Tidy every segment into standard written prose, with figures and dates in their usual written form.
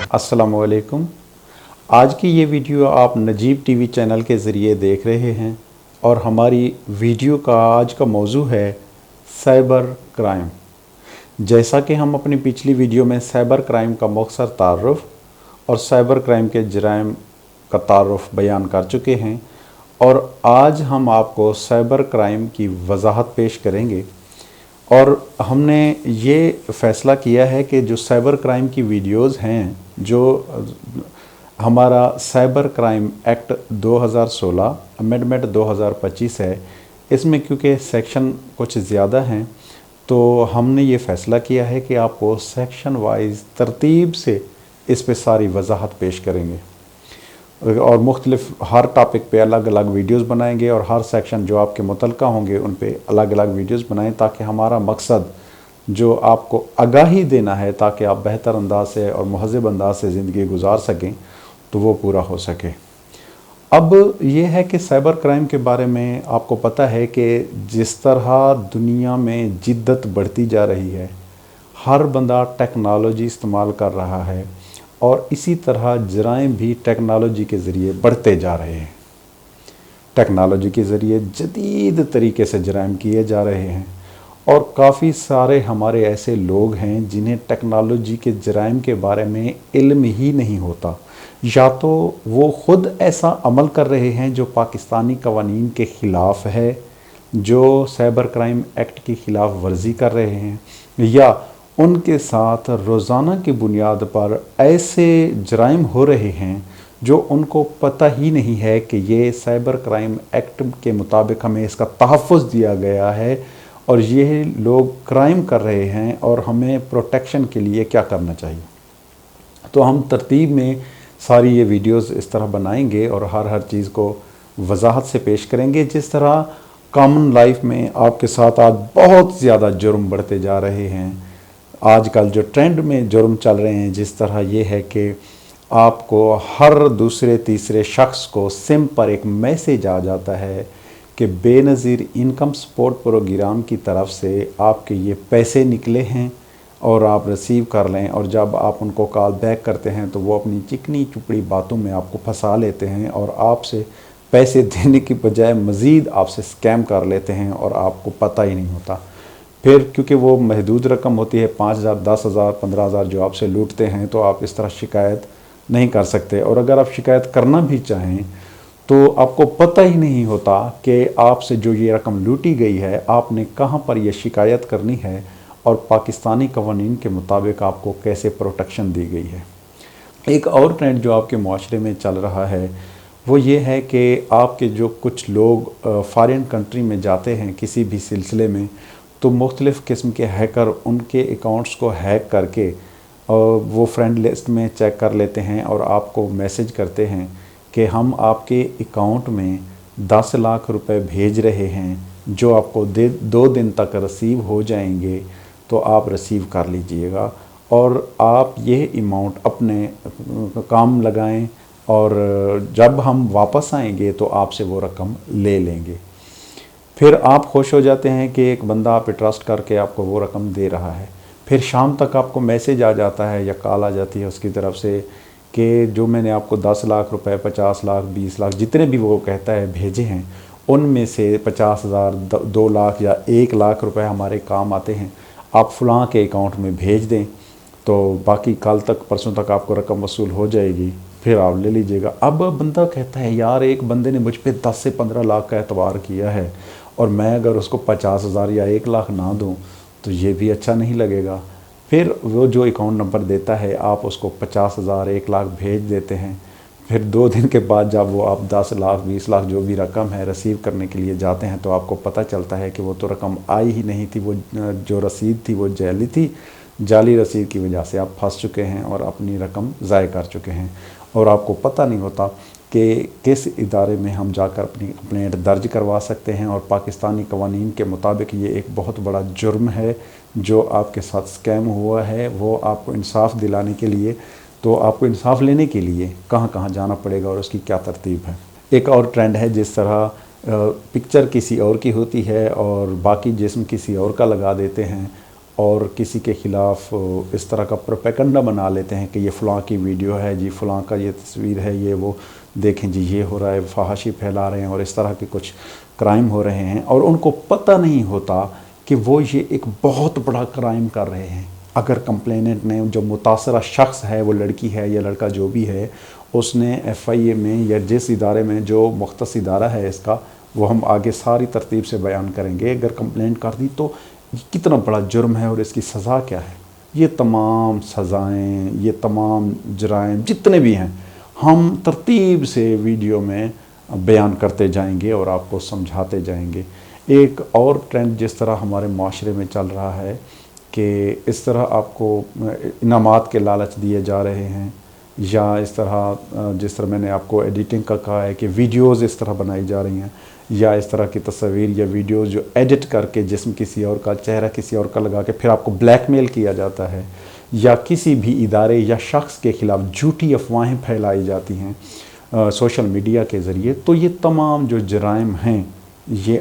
अस्सलाम वालेकुम। आज की ये वीडियो आप नजीब टीवी चैनल के ज़रिए देख रहे हैं और हमारी वीडियो का आज का मौजू है साइबर क्राइम। जैसा कि हम अपनी पिछली वीडियो में साइबर क्राइम का मुख्तसर तारुफ और साइबर क्राइम के जराइम का तारुफ बयान कर चुके हैं, और आज हम आपको साइबर क्राइम की वजाहत पेश करेंगे। और हमने ये फ़ैसला किया है कि जो साइबर क्राइम की वीडियोज़ हैं, जो हमारा साइबर क्राइम एक्ट 2016 अमेंडमेंट 2025 है, इसमें क्योंकि सेक्शन कुछ ज़्यादा हैं, तो हमने ये फ़ैसला किया है कि आपको सेक्शन वाइज तरतीब से इस पे सारी वजाहत पेश करेंगे और मुख्तलिफ हर टॉपिक पे अलग अलग वीडियोस बनाएंगे, और हर सेक्शन जो आपके मुतलका होंगे उन पे अलग अलग वीडियोस बनाएं, ताकि हमारा मकसद जो आपको आगाही देना है ताकि आप बेहतर अंदाज से और महज़ब अंदाज से ज़िंदगी गुजार सकें, तो वो पूरा हो सके। अब ये है कि साइबर क्राइम के बारे में आपको पता है कि जिस तरह दुनिया में जिद्दत बढ़ती जा रही है, हर बंदा टेक्नोलॉजी इस्तेमाल कर रहा है, और इसी तरह जराइम भी टेक्नोलॉजी के ज़रिए बढ़ते जा रहे हैं। टेक्नोलॉजी के ज़रिए जदीद तरीके से जराइम किए जा रहे हैं, और काफ़ी सारे हमारे ऐसे लोग हैं जिन्हें टेक्नोलॉजी के जराइम के बारे में इल्म ही नहीं होता, या तो वो ख़ुद ऐसा अमल कर रहे हैं जो पाकिस्तानी कवानीन के ख़िलाफ़ है, जो साइबर क्राइम एक्ट की ख़िलाफ़ वर्जी कर रहे हैं, या उनके साथ रोज़ाना की बुनियाद पर ऐसे जराइम हो रहे हैं जो उनको पता ही नहीं है कि ये साइबर क्राइम एक्ट के मुताबिक हमें इसका तहफ़्फ़ुज़ दिया गया है और ये लोग क्राइम कर रहे हैं, और हमें प्रोटेक्शन के लिए क्या करना चाहिए। तो हम तरतीब में सारी ये वीडियोस इस तरह बनाएंगे और हर चीज़ को वजाहत से पेश करेंगे। जिस तरह कॉमन लाइफ में आपके साथ आज बहुत ज़्यादा जुर्म बढ़ते जा रहे हैं, आजकल जो ट्रेंड में जुर्म चल रहे हैं, जिस तरह ये है कि आपको हर दूसरे तीसरे शख्स को सिम पर एक मैसेज आ जाता है कि बेनज़ीर इनकम सपोर्ट प्रोग्राम की तरफ से आपके ये पैसे निकले हैं और आप रिसीव कर लें, और जब आप उनको कॉल बैक करते हैं तो वो अपनी चिकनी चुपड़ी बातों में आपको फंसा लेते हैं और आपसे पैसे देने की बजाय मज़ीद आपसे स्कैम कर लेते हैं और आपको पता ही नहीं होता। फिर क्योंकि वो महदूद रकम होती है, 5,000, 10,000, 15,000 जो आपसे लूटते हैं, तो आप इस तरह शिकायत नहीं कर सकते, और अगर आप शिकायत करना भी चाहें तो आपको पता ही नहीं होता कि आपसे जो ये रकम लूटी गई है आपने कहाँ पर यह शिकायत करनी है, और पाकिस्तानी कवानीन के मुताबिक आपको कैसे प्रोटेक्शन दी गई है। एक और ट्रेंड जो आपके माशरे में चल रहा है वो ये है कि आपके जो कुछ लोग फॉरेन कंट्री में जाते हैं किसी भी सिलसिले में, तो मुख्तलिफ़ किस्म के हैकर उनके अकाउंट्स को हैक करके वो फ्रेंड लिस्ट में चेक कर लेते हैं और आपको मैसेज करते हैं कि हम आपके अकाउंट में 10 लाख रुपए भेज रहे हैं, जो आपको 2 दिन तक रिसीव हो जाएंगे, तो आप रिसीव कर लीजिएगा और आप ये अमाउंट अपने काम लगाएं, और जब हम वापस आएंगे तो आपसे वो रकम ले लेंगे। फिर आप खुश हो जाते हैं कि एक बंदा आप पे ट्रस्ट करके आपको वो रकम दे रहा है। फिर शाम तक आपको मैसेज आ जाता है या कॉल आ जाती है उसकी तरफ से कि जो मैंने आपको 10 लाख रुपए, 50 लाख, 20 लाख, जितने भी वो कहता है भेजे हैं, उनमें से 50,000, 2 लाख या 1 लाख रुपए हमारे काम आते हैं, आप फ़लाँ के अकाउंट में भेज दें, तो बाकी कल तक परसों तक आपको रकम वसूल हो जाएगी, फिर आप ले लीजिएगा। अब बंदा कहता है यार, एक बंदे ने मुझ पे 10 से 15 लाख का एतबार किया है, और मैं अगर उसको 50,000 या 1 लाख ना दूं तो ये भी अच्छा नहीं लगेगा। फिर वो जो अकाउंट नंबर देता है आप उसको 50,000, 1 लाख भेज देते हैं। फिर 2 दिन के बाद जब वो आप 10 लाख, 20 लाख जो भी रकम है रिसीव करने के लिए जाते हैं, तो आपको पता चलता है कि वो तो रकम आई ही नहीं थी, वो जो रसीद थी वो जाली थी। जाली रसीद की वजह से आप फंस चुके हैं और अपनी रकम ज़ाय कर चुके हैं, और आपको पता नहीं होता कि किस इदारे में हम जाकर अपनी कंप्लेंट दर्ज करवा सकते हैं। और पाकिस्तानी कवानीन के मुताबिक ये एक बहुत बड़ा जुर्म है जो आपके साथ स्कैम हुआ है। वो आपको इंसाफ दिलाने के लिए, तो आपको इंसाफ लेने के लिए कहाँ कहाँ जाना पड़ेगा और उसकी क्या तरतीब है। एक और ट्रेंड है, जिस तरह पिक्चर किसी और की होती है और बाकी जिस्म किसी और का लगा देते हैं, اور کسی کے خلاف اس طرح کا پروپیگنڈا بنا لیتے ہیں کہ یہ فلاں کی ویڈیو ہے جی، فلاں کا یہ تصویر ہے، یہ وہ دیکھیں جی یہ ہو رہا ہے، فحاشی پھیلا رہے ہیں اور اس طرح کے کچھ کرائم ہو رہے ہیں، اور ان کو پتہ نہیں ہوتا کہ وہ یہ ایک بہت بڑا کرائم کر رہے ہیں۔ اگر کمپلیننٹ نے، جو متاثرہ شخص ہے، وہ لڑکی ہے یا لڑکا جو بھی ہے، اس نے ایف آئی اے میں یا جس ادارے میں، جو مختص ادارہ ہے اس کا، وہ ہم آگے ساری ترتیب سے بیان کریں گے، اگر کمپلینٹ کر دی تو کتنا بڑا جرم ہے اور اس کی سزا کیا ہے۔ یہ تمام سزائیں، یہ تمام جرائم جتنے بھی ہیں، ہم ترتیب سے ویڈیو میں بیان کرتے جائیں گے اور آپ کو سمجھاتے جائیں گے۔ ایک اور ٹرینڈ جس طرح ہمارے معاشرے میں چل رہا ہے کہ اس طرح آپ کو انعامات کے لالچ دیے جا رہے ہیں، یا اس طرح جس طرح میں نے آپ کو ایڈیٹنگ کا کہا ہے کہ ویڈیوز اس طرح بنائی جا رہی ہیں، یا اس طرح کی تصاویر یا ویڈیوز جو ایڈٹ کر کے جسم کسی اور کا، چہرہ کسی اور کا لگا کے پھر آپ کو بلیک میل کیا جاتا ہے، یا کسی بھی ادارے یا شخص کے خلاف جھوٹی افواہیں پھیلائی جاتی ہیں سوشل میڈیا کے ذریعے۔ تو یہ تمام جو جرائم ہیں، یہ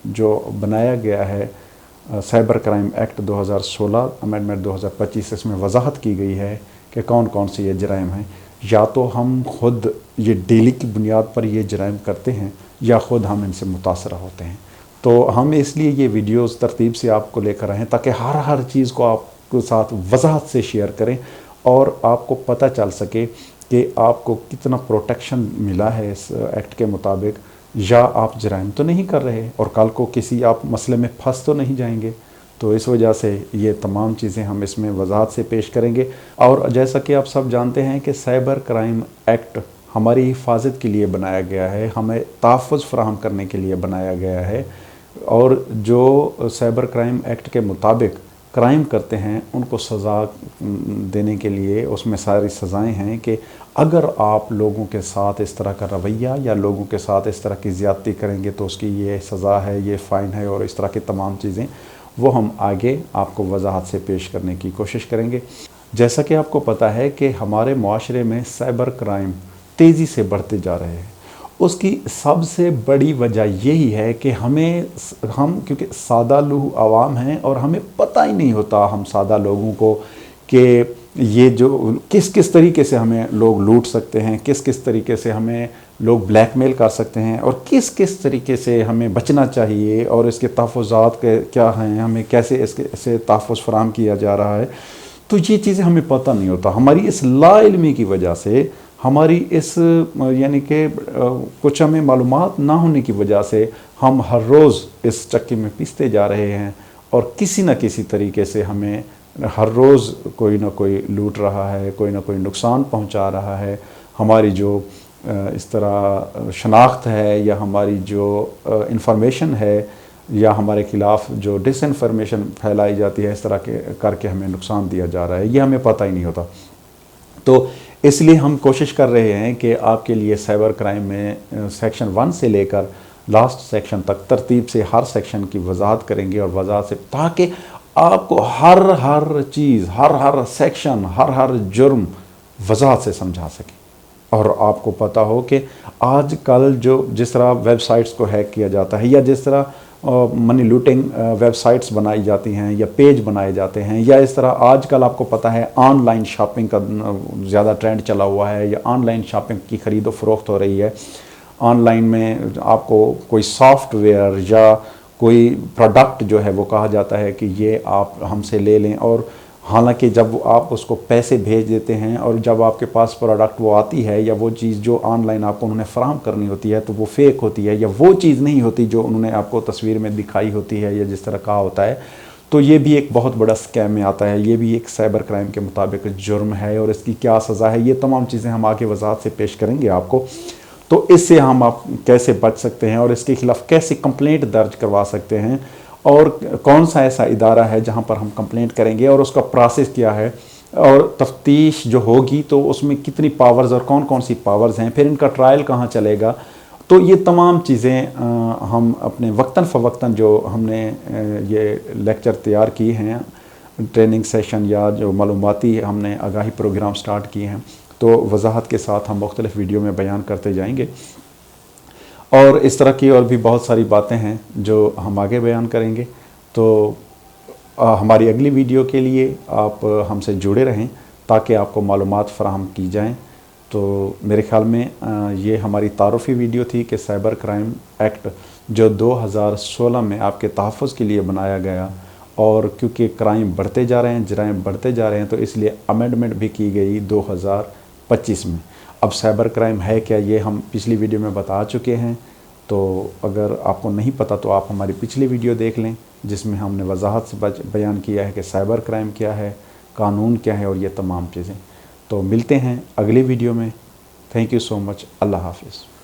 جو بنایا گیا ہے سائبر کرائم ایکٹ 2016 امینڈمنٹ 2025، اس میں وضاحت کی گئی ہے کہ کون کون سے یہ جرائم ہیں۔ یا تو ہم خود یہ ڈیلی کی بنیاد پر یہ جرائم کرتے ہیں، یا خود ہم ان سے متاثرہ ہوتے ہیں۔ تو ہم اس لیے یہ ویڈیوز ترتیب سے آپ کو لے کر آئے ہیں تاکہ ہر چیز کو آپ کے ساتھ وضاحت سے شیئر کریں، اور آپ کو پتہ چل سکے کہ آپ کو کتنا پروٹیکشن ملا ہے اس ایکٹ کے مطابق، یا آپ جرائم تو نہیں کر رہے اور کل کو کسی آپ مسئلے میں پھنس تو نہیں جائیں گے۔ تو اس وجہ سے یہ تمام چیزیں ہم اس میں وضاحت سے پیش کریں گے۔ اور جیسا کہ آپ سب جانتے ہیں کہ سائبر کرائم ایکٹ ہماری حفاظت کے لیے بنایا گیا ہے، ہمیں تحفظ فراہم کرنے کے لیے بنایا گیا ہے، اور جو سائبر کرائم ایکٹ کے مطابق کرائم کرتے ہیں ان کو سزا دینے کے لیے اس میں ساری سزائیں ہیں کہ اگر آپ لوگوں کے ساتھ اس طرح کا رویہ یا لوگوں کے ساتھ اس طرح کی زیادتی کریں گے تو اس کی یہ سزا ہے، یہ فائن ہے، اور اس طرح کی تمام چیزیں وہ ہم آگے آپ کو وضاحت سے پیش کرنے کی کوشش کریں گے۔ جیسا کہ آپ کو پتہ ہے کہ ہمارے معاشرے میں سائبر کرائم تیزی سے بڑھتے جا رہے ہیں۔ اس کی سب سے بڑی وجہ یہی ہے کہ ہم کیونکہ سادہ لوگ عوام ہیں اور ہمیں پتہ ہی نہیں ہوتا، ہم سادہ لوگوں کو، کہ یہ جو کس طریقے سے ہمیں لوگ لوٹ سکتے ہیں، کس طریقے سے ہمیں لوگ بلیک میل کر سکتے ہیں، اور کس طریقے سے ہمیں بچنا چاہیے، اور اس کے تحفظات کیا ہیں، ہمیں کیسے اس سے تحفظ فراہم کیا جا رہا ہے۔ تو یہ چیزیں ہمیں پتہ نہیں ہوتا۔ ہماری اس لا علمی کی وجہ سے، ہماری اس یعنی کہ کچھ ہمیں معلومات نہ ہونے کی وجہ سے ہم ہر روز اس چکی میں پیستے جا رہے ہیں، اور کسی نہ کسی طریقے سے ہمیں ہر روز کوئی نہ کوئی لوٹ رہا ہے، کوئی نہ کوئی نقصان پہنچا رہا ہے۔ ہماری جو اس طرح شناخت ہے، یا ہماری جو انفارمیشن ہے، یا ہمارے خلاف جو ڈس انفارمیشن پھیلائی جاتی ہے، اس طرح کے کر کے ہمیں نقصان دیا جا رہا ہے، یہ ہمیں پتہ ہی نہیں ہوتا۔ تو اس لیے ہم کوشش کر رہے ہیں کہ آپ کے لیے سائبر کرائم میں سیکشن 1 سے لے کر لاسٹ سیکشن تک ترتیب سے ہر سیکشن کی وضاحت کریں گے، اور وضاحت سے تاکہ آپ کو ہر چیز، ہر سیکشن، ہر جرم وضاحت سے سمجھا سکیں۔ اور آپ کو پتہ ہو کہ آج کل جس طرح ویب سائٹس کو ہیک کیا جاتا ہے، یا جس طرح منی لوٹنگ ویب سائٹس بنائی جاتی ہیں یا پیج بنائے جاتے ہیں، یا اس طرح آج کل آپ کو پتہ ہے آن لائن شاپنگ کا زیادہ ٹرینڈ چلا ہوا ہے، یا آن لائن شاپنگ کی خرید و فروخت ہو رہی ہے۔ آن لائن میں آپ کو کوئی سافٹ ویئر یا کوئی پروڈکٹ جو ہے وہ کہا جاتا ہے کہ یہ آپ ہم سے لے لیں، اور حالانکہ جب آپ اس کو پیسے بھیج دیتے ہیں اور جب آپ کے پاس پروڈکٹ وہ آتی ہے، یا وہ چیز جو آن لائن آپ کو انہوں نے فراہم کرنی ہوتی ہے تو وہ فیک ہوتی ہے، یا وہ چیز نہیں ہوتی جو انہوں نے آپ کو تصویر میں دکھائی ہوتی ہے یا جس طرح کہا ہوتا ہے، تو یہ بھی ایک بہت بڑا اسکیم میں آتا ہے۔ یہ بھی ایک سائبر کرائم کے مطابق جرم ہے، اور اس کی کیا سزا ہے، یہ تمام چیزیں ہم آگے وضاحت سے پیش کریں گے آپ کو۔ تو اس سے ہم آپ کیسے بچ سکتے ہیں، اور اس کے خلاف کیسے کمپلینٹ درج کروا سکتے ہیں، اور کون سا ایسا ادارہ ہے جہاں پر ہم کمپلینٹ کریں گے، اور اس کا پروسیس کیا ہے، اور تفتیش جو ہوگی تو اس میں کتنی پاورز اور کون سی پاورز ہیں، پھر ان کا ٹرائل کہاں چلے گا۔ تو یہ تمام چیزیں ہم اپنے وقتاً فوقتاً جو ہم نے یہ لیکچر تیار کی ہیں، ٹریننگ سیشن یا جو معلوماتی ہم نے آگاہی پروگرام سٹارٹ کیے ہیں، تو وضاحت کے ساتھ ہم مختلف ویڈیو میں بیان کرتے جائیں گے، اور اس طرح کی اور بھی بہت ساری باتیں ہیں جو ہم آگے بیان کریں گے۔ تو हमारी अगली वीडियो के लिए आप हमसे जुड़े रहें ताकि आपको मालूमात फराहम की जाएं। तो मेरे ख़्याल में ये हमारी तारुफ़ी वीडियो थी कि साइबर क्राइम एक्ट जो 2016 में आपके तहफ़्फ़ुज़ के लिए बनाया गया, और क्योंकि क्राइम बढ़ते जा रहे हैं, जराइम बढ़ते जा रहे हैं, तो इसलिए अमेंडमेंट भी की गई 2025 में। अब साइबर क्राइम है क्या, ये हम पिछली वीडियो में बता चुके हैं। तो अगर आपको नहीं पता तो आप हमारी पिछली वीडियो देख लें, जिसमें हमने वजाहत से बयान किया है कि साइबर क्राइम क्या है, कानून क्या है और ये तमाम चीज़ें। तो मिलते हैं अगली वीडियो में। Thank you so much. अल्लाह हाफ़िज़।